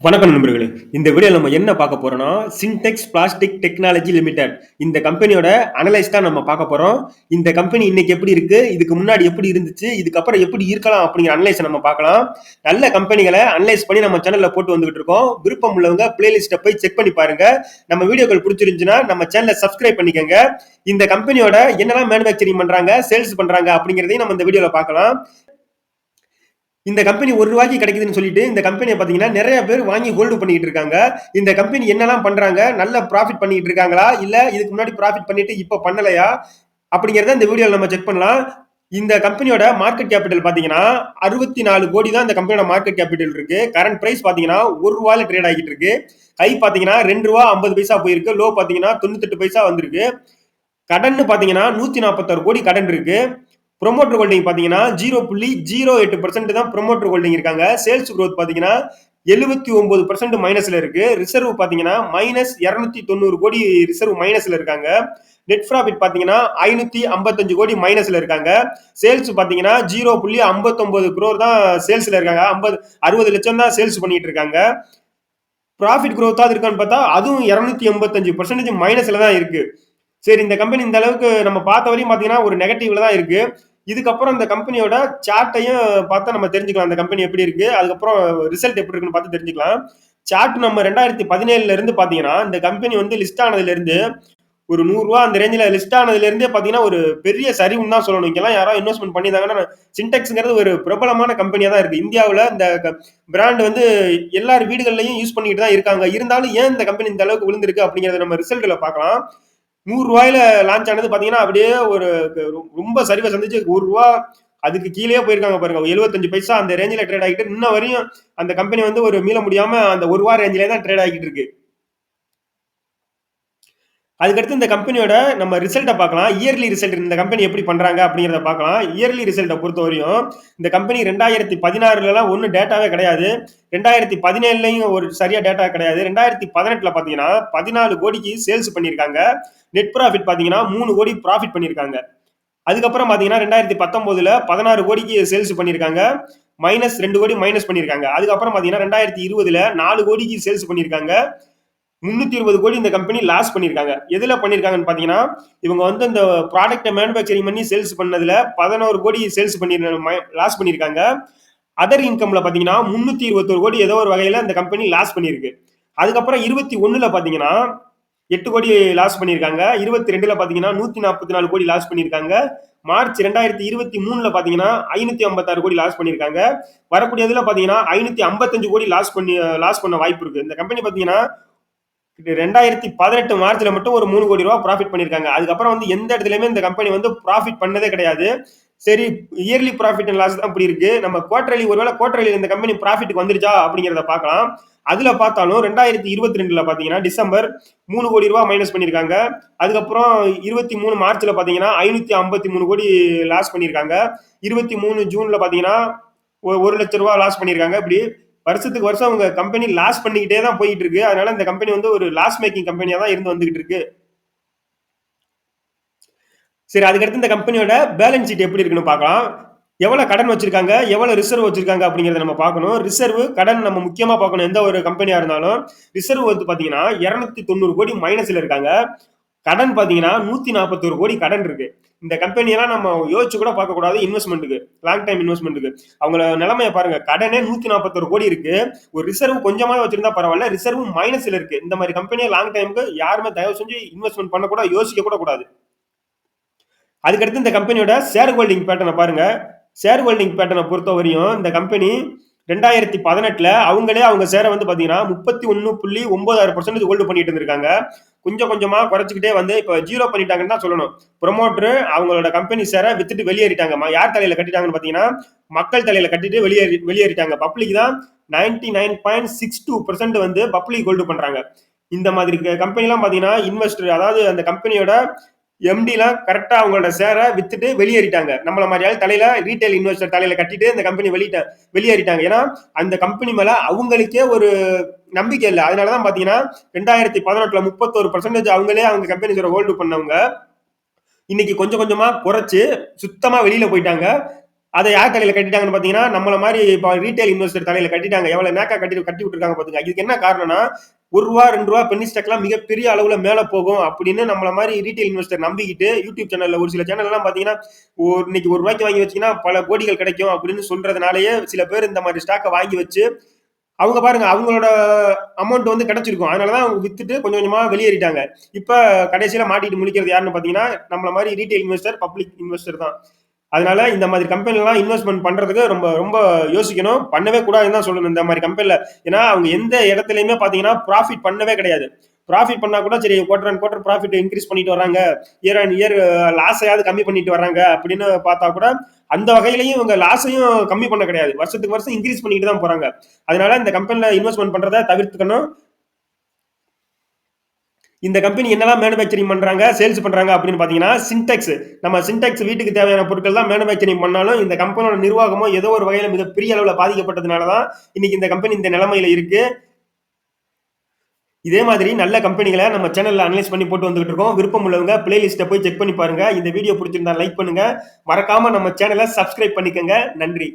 வணக்கம் நண்பர்களே. இந்த வீடியோல நம்ம என்ன பார்க்க போறோம்னா, சின்டெக்ஸ் பிளாஸ்டிக் டெக்னாலஜி லிமிடெட் இந்த கம்பெனியோட அனலைஸ் தான் நம்ம பார்க்க போறோம். இந்த கம்பெனி இன்னைக்கு எப்படி இருக்கு? இதுக்கு முன்னாடி எப்படி இருந்துச்சு? இதுக்கப்புறம் எப்படி இருக்கலாம்? அப்படிங்கிற அனலைஸ நம்ம பார்க்கலாம். நல்ல கம்பெனிகள அனலைஸ் பண்ணி நம்ம சேனல்ல போட்டு வந்துகிட்டு இருக்கோம். விருப்பம் உள்ளவங்க பிளேலிஸ்ட்ட போய் செக் பண்ணி பாருங்க. நம்ம வீடியோக்கள் பிடிச்சிருந்துச்சுன்னா நம்ம சேனலை சப்ஸ்கிரைப் பண்ணிக்கங்க. இந்த கம்பெனியோட என்னெல்லாம் மேனுஃபேக்சரிங் பண்றாங்க, சேல்ஸ் பண்றாங்க அப்படிங்கிறதையும் நம்ம இந்த வீடியோல பார்க்கலாம். இந்த கம்பெனி ₹1 கிடைக்குதுன்னு சொல்லிட்டு இந்த கம்பெனியை பார்த்தீங்கன்னா நிறைய பேர் வாங்கி ஹோல்டு பண்ணிட்டு இருக்காங்க. இந்த கம்பெனி என்னெல்லாம் பண்றாங்க, நல்ல ப்ராஃபிட் பண்ணிட்டு இருக்காங்களா, இல்ல இதுக்கு முன்னாடி ப்ராஃபிட் பண்ணிட்டு இப்ப பண்ணலையா அப்படிங்கிறத இந்த வீடியோல நம்ம செக் பண்ணலாம். இந்த கம்பெனியோட மார்க்கெட் கேபிட்டல் பார்த்தீங்கன்னா 64 கோடி தான் இந்த கம்பெனியோட மார்க்கெட் கேபிட்டல் இருக்கு. கரண்ட் பிரைஸ் பார்த்தீங்கன்னா ₹1 ட்ரேட் ஆகிட்டு இருக்கு. ஹை பார்த்தீங்கன்னா ₹2.50 போயிருக்கு. லோ பார்த்தீங்கன்னா 98 பைசா வந்திருக்கு. கடன் பார்த்தீங்கன்னா 146 கோடி கடன் இருக்கு. ப்ரொமோட்டர் ஹோல்டிங் பார்த்தீங்கன்னா 0.08% தான் ப்ரொமோட்டர் ஹோல்டிங் இருக்காங்க. சேல்ஸ் growth பார்த்தீங்கன்னா 79% மைனஸ்ல இருக்கு. ரிசர்வ் பார்த்தீங்கன்னா -290 கோடி ரிசர்வ் மைனஸ்ல இருக்காங்க. நெட் ப்ராஃபிட் பார்த்தீங்கன்னா 555 கோடி மைனஸ்ல இருக்காங்க. சேல்ஸ் பார்த்தீங்கன்னா 0.59 crore தான் சேல்ஸ்ல இருக்காங்க. 60 லட்சம் தான் சேல்ஸ் பண்ணிட்டு இருக்காங்க. ப்ராஃபிட் growth இருக்கான்னு பார்த்தா அதுவும் 285% மைனஸ்ல தான் இருக்கு. சரி, இந்த கம்பெனி இந்த அளவுக்கு நம்ம பார்த்த வரையும் பார்த்தீங்கன்னா ஒரு நெகட்டிவ்ல தான் இருக்கு. இதுக்கப்புறம் இந்த கம்பெனியோட சார்ட்டையும் பார்த்தா நம்ம தெரிஞ்சுக்கலாம். அந்த கம்பெனி எப்படி இருக்கு, அதுக்கப்புறம் ரிசல்ட் எப்படி இருக்குன்னு பார்த்து தெரிஞ்சுக்கலாம். சார்ட் நம்ம 2017ல இருந்து பார்த்தீங்கன்னா இந்த கம்பெனி வந்து லிஸ்ட் ஆனதுல இருந்து ஒரு ₹100 அந்த ரேஞ்சில லிஸ்ட் ஆனதுல இருந்தே பார்த்தீங்கன்னா ஒரு பெரிய சரிவுன்னு தான் சொல்லணும். இங்கெல்லாம் யாராவது இன்வெஸ்ட்மென்ட் பண்ணியிருந்தாங்கன்னா சின்டெக்ஸ்ங்கிறது ஒரு பிரபலமான கம்பெனியா தான் இருக்கு. இந்தியாவுல இந்த பிராண்ட் வந்து எல்லார் வீடுகள்லயும் யூஸ் பண்ணிட்டு தான் இருக்காங்க. இருந்தாலும் ஏன் இந்த கம்பெனி இந்த அளவுக்கு விழுந்திருக்கு அப்படிங்கறத நம்ம ரிசல்ட்ல பார்க்கலாம். ₹100 லான்ச் ஆனது பாத்தீங்கன்னா அப்படியே ஒரு ரொம்ப சரிவை சந்திச்சு ₹1 அதுக்கு கீழே போயிருக்காங்க பாருங்க. 75 பைசா அந்த ரேஞ்சில ட்ரேட் ஆகிட்டு இன்ன வரையும் அந்த கம்பெனி வந்து ஒரு மீள முடியாம அந்த ₹1 ரேஞ்சிலே தான் ட்ரேட் ஆகிட்டு இருக்கு. அதுக்கடுத்து இந்த கம்பெனியோட நம்ம ரிசல்ட்டை பார்க்கலாம். இயர்லி ரிசல்ட் இந்த கம்பெனி எப்படி பண்றாங்க அப்படிங்கிறத பார்க்கலாம். இயர்லி ரிசல்ட்டை பொறுத்தவரையும் இந்த கம்பெனி 2016லலாம் ஒன்றும் டேட்டாவே கிடையாது. 2017லயும் ஒரு சரியா டேட்டா கிடையாது. 2018ல பார்த்தீங்கன்னா 14 கோடிக்கு சேல்ஸ் பண்ணியிருக்காங்க. நெட் ப்ராஃபிட் பார்த்தீங்கன்னா 3 கோடி ப்ராஃபிட் பண்ணியிருக்காங்க. அதுக்கப்புறம் பார்த்தீங்கன்னா 2019ல 16 கோடிக்கு சேல்ஸ் பண்ணியிருக்காங்க. -2 கோடி மைனஸ் பண்ணியிருக்காங்க. அதுக்கப்புறம் பார்த்தீங்கன்னா 2020ல 4 கோடிக்கு சேல்ஸ் பண்ணியிருக்காங்க. 320 கோடி இந்த கம்பெனி லாஸ் பண்ணியிருக்காங்க. எதுல பண்ணியிருக்காங்கன்னு பார்த்தீங்கன்னா, இவங்க வந்து இந்த ப்ராடக்ட்டை மேனுஃபேக்சரிங் பண்ணி சேல்ஸ் பண்ணதுல 11 கோடி சேல்ஸ் பண்ணி லாஸ் பண்ணியிருக்காங்க. அதர் இன்கம்ல பார்த்தீங்கன்னா 321 கோடி ஏதோ ஒரு வகையில இந்த கம்பெனி லாஸ் பண்ணியிருக்கு. அதுக்கப்புறம் 21ல பார்த்தீங்கன்னா 8 கோடி லாஸ் பண்ணியிருக்காங்க. 22ல பார்த்தீங்கன்னா 144 கோடி லாஸ் பண்ணியிருக்காங்க. மார்ச் 2023ல பார்த்தீங்கன்னா 556 கோடி லாஸ் பண்ணியிருக்காங்க. வரக்கூடியதுல பார்த்தீங்கன்னா 555 கோடி லாஸ் பண்ண வாய்ப்பு இருக்கு. இந்த கம்பெனி பார்த்தீங்கன்னா 2018 மார்ச்ல மட்டும் ஒரு ₹3 கோடி ப்ராஃபிட் பண்ணியிருக்காங்க. அதுக்கப்புறம் வந்து எந்த இடத்துலயுமே இந்த கம்பெனி வந்து ப்ராஃபிட் பண்ணதே கிடையாது. சரி, இயர்லி ப்ராஃபிட் அண்ட் லாஸ் தான் இப்படி இருக்கு. நம்ம குவார்டர்லி ஒருவேளை குவார்டர்லி இந்த கம்பெனி ப்ராஃபிட்டுக்கு வந்துருச்சா அப்படிங்கிறத பார்க்கலாம். அதுல பார்த்தாலும் 2022ல பார்த்தீங்கன்னா டிசம்பர் ₹3 கோடி மைனஸ் பண்ணியிருக்காங்க. அதுக்கப்புறம் 23 மார்ச்ல பார்த்தீங்கன்னா 553 கோடி லாஸ் பண்ணியிருக்காங்க. 23 ஜூன்ல பார்த்தீங்கன்னா ₹1 லட்சம் லாஸ் பண்ணியிருக்காங்க. இப்படி வருஷத்துக்கு வருஷம் அவங்க கம்பெனி லாஸ் பண்ணிக்கிட்டே தான் போயிட்டு இருக்கு. அதனால இந்த கம்பெனி வந்து ஒரு லாஸ் மேக்கிங் கம்பெனியா தான் இருந்து வந்துகிட்டு இருக்கு. சரி, அதுக்கடுத்து இந்த கம்பெனியோட பேலன்ஸ் ஷீட் எப்படி இருக்குன்னு பார்க்கலாம். எவ்வளவு கடன் வச்சிருக்காங்க, எவ்வளவு ரிசர்வ் வச்சிருக்காங்க அப்படிங்கறத நம்ம பார்க்கணும். ரிசர்வ், கடன் நம்ம முக்கியமா பார்க்கணும். எந்த ஒரு கம்பெனியா இருந்தாலும் ரிசர்வ் வந்து பாத்தீங்கன்னா 290 கோடி மைனஸ்ல இருக்காங்க. கடன் பாத்தீங்கன்னா 141 கோடி கடன் இருக்கு. இந்த கம்பெனி எல்லாம் நம்ம யோசிச்சு கூட பார்க்க கூடாது. இன்வெஸ்ட்மெண்ட்டுக்கு, லாங் டைம் இன்வெஸ்ட்மெண்ட்டுக்கு அவங்கள நிலைமைய பாருங்க. கடனே 141 கோடி இருக்கு. ஒரு ரிசர்வ் கொஞ்சமா வச்சிருந்தா பரவாயில்ல, ரிசர்வ் மைனஸ்ல இருக்கு. இந்த மாதிரி கம்பெனியை லாங் டைமுக்கு யாருமே தயவு செஞ்சு இன்வெஸ்ட்மெண்ட் பண்ண கூட யோசிக்க கூட கூடாது. அதுக்கடுத்து இந்த கம்பெனியோட ஷேர் ஹோல்டிங் பேட்டர்னை பாருங்க. ஷேர் ஹோல்டிங் பேட்டர்னை பொறுத்த வரையும் இந்த கம்பெனி 2018ல அவங்களே அவங்க ஷேரை வந்து பாத்தீங்கன்னா 31.96% ஹோல்டு பண்ணிட்டு இருந்திருக்காங்க. கொஞ்சம் கொஞ்சமா குறைச்சிக்கிட்டே வந்து இப்ப ஜீரோ பண்ணிட்டாங்கன்னு தான் சொல்லணும். ப்ரொமோட்டர் அவங்களோட கம்பெனி ஷேரை வித்துட்டு வெளியேறிட்டாங்க. யார் தலையில கட்டிட்டாங்கன்னு பாத்தீங்கன்னா மக்கள் தலையில கட்டிட்டு வெளியேறிட்டாங்க. பப்ளிக் தான் 99.62% வந்து பப்ளிக் ஹோல்டு பண்றாங்க. இந்த மாதிரி கம்பெனி எல்லாம் பாத்தீங்கன்னா இன்வெஸ்டர், அதாவது அந்த கம்பெனியோட எம்டிலாம் கரெக்டா அவங்களோட ஷேரை வித்துட்டு வெளியேறிட்டாங்க. நம்மள மாதிரி ஆள் தலையில ரீட்டைல் இன்வெஸ்டர் தலையில கட்டிட்டு இந்த கம்பெனி வெளியேறிட்டாங்க. ஏன்னா அந்த கம்பெனி மேல அவங்களுக்கே ஒரு நம்பிக்கை இல்லை. அதனாலதான் பாத்தீங்கன்னா 2018ல 31% அவங்களே அவங்க கம்பெனி ஹோல்டு பண்ணவங்க இன்னைக்கு கொஞ்சம் கொஞ்சமா குறைச்சு சுத்தமா வெளியில போயிட்டாங்க. அதை யார் தலையில கட்டிட்டாங்கன்னு பாத்தீங்கன்னா, நம்மள மாதிரி இப்போ ரீட்டைல் இன்வெஸ்டர் தலையில கட்டிட்டாங்க. எவ்வளவு நேக்கா கட்டி விட்டுருக்காங்க பாத்துங்க. இதுக்கு என்ன காரணம்னா, ரூ. 1 ரூ. 2 பென்னி ஸ்டாக்லாம் மிகப்பெரிய அளவுல மேல போகும் அப்படின்னு நம்மள மாதிரி ரீட்டைல் இன்வெஸ்டர் நம்பிக்கிட்டு யூடியூப் சேனல்ல ஒரு சில சேனல் எல்லாம் பாத்தீங்கன்னா, இன்னைக்கு ₹1 வாங்கி வச்சீங்கன்னா பல கோடிகள் கிடைக்கும் அப்படின்னு சொல்றதுனாலயே சில பேர் இந்த மாதிரி ஸ்டாக்க வாங்கி வச்சு அவங்க பாருங்க அவங்களோட அமௌண்ட் வந்து கிடைச்சிருக்கும். அதனாலதான் அவங்க வித்துட்டு கொஞ்சம் கொஞ்சமா வெளியேறிட்டாங்க. இப்ப கடைசியில மாட்டிட்டு முழிக்கிறது யாருன்னு பாத்தீங்கன்னா, நம்மள மாதிரி ரீட்டைல் இன்வெஸ்டர், பப்ளிக் இன்வெஸ்டர் தான். அதனால இந்த மாதிரி கம்பெனிலாம் இன்வெஸ்ட்மென்ட் பண்றதுக்கு ரொம்ப ரொம்ப யோசிக்கணும். பண்ணவே கூடாதுன்னு தான் சொல்லணும் இந்த மாதிரி கம்பெனில. ஏன்னா அவங்க எந்த இடத்துலயுமே பாத்தீங்கன்னா ப்ராஃபிட் பண்ணவே கிடையாது. ப்ராஃபிட் பண்ணா கூட சரி quarter and quarter profit increase பண்ணிட்டு வராங்க. இயர் அண்ட் இயர் லாஸையாவது கம்மி பண்ணிட்டு வராங்க அப்படின்னு பார்த்தா கூட அந்த வகையிலையும் இவங்க லாஸையும் கம்மி பண்ண கிடையாது. வருஷத்துக்கு வருஷம் இன்க்ரீஸ் பண்ணிட்டு தான் போறாங்க. அதனால இந்த கம்பெனில இன்வெஸ்ட்மென்ட் பண்றத தவிர்த்துக்கணும். இந்த கம்பெனி என்னெல்லாம் மேனுஃபேக்சரிங் பண்றாங்க, சேல்ஸ் பண்றாங்க அப்படின்னு பாத்தீங்கன்னா, சின்டெக்ஸ். நம்ம சின்டெக்ஸ் வீட்டுக்கு தேவையான பொருட்கள் தான் மேனுஃபேக்சரிங் பண்ணாலும், இந்த கம்பெனியோட நிர்வாகமோ ஏதோ ஒரு வகையில மிகப்பெரிய அளவுல பாதிக்கப்பட்டதுனால தான், இன்னைக்கு இந்த கம்பெனி இந்த நிலைமையில இருக்கு. இதே மாதிரி நல்ல கம்பெனிகள நம்ம சேனல்ல அனலைஸ் பண்ணி போட்டு வந்துகிட்டு இருக்கோம். விருப்பம் உள்ளவங்க பிளேலிஸ்ட்ட போய் செக் பண்ணி பாருங்க. இந்த வீடியோ பிடிச்சிருந்தா லைக் பண்ணுங்க. மறக்காம நம்ம சேனல சப்ஸ்கிரைப் பண்ணிக்கங்க. நன்றி.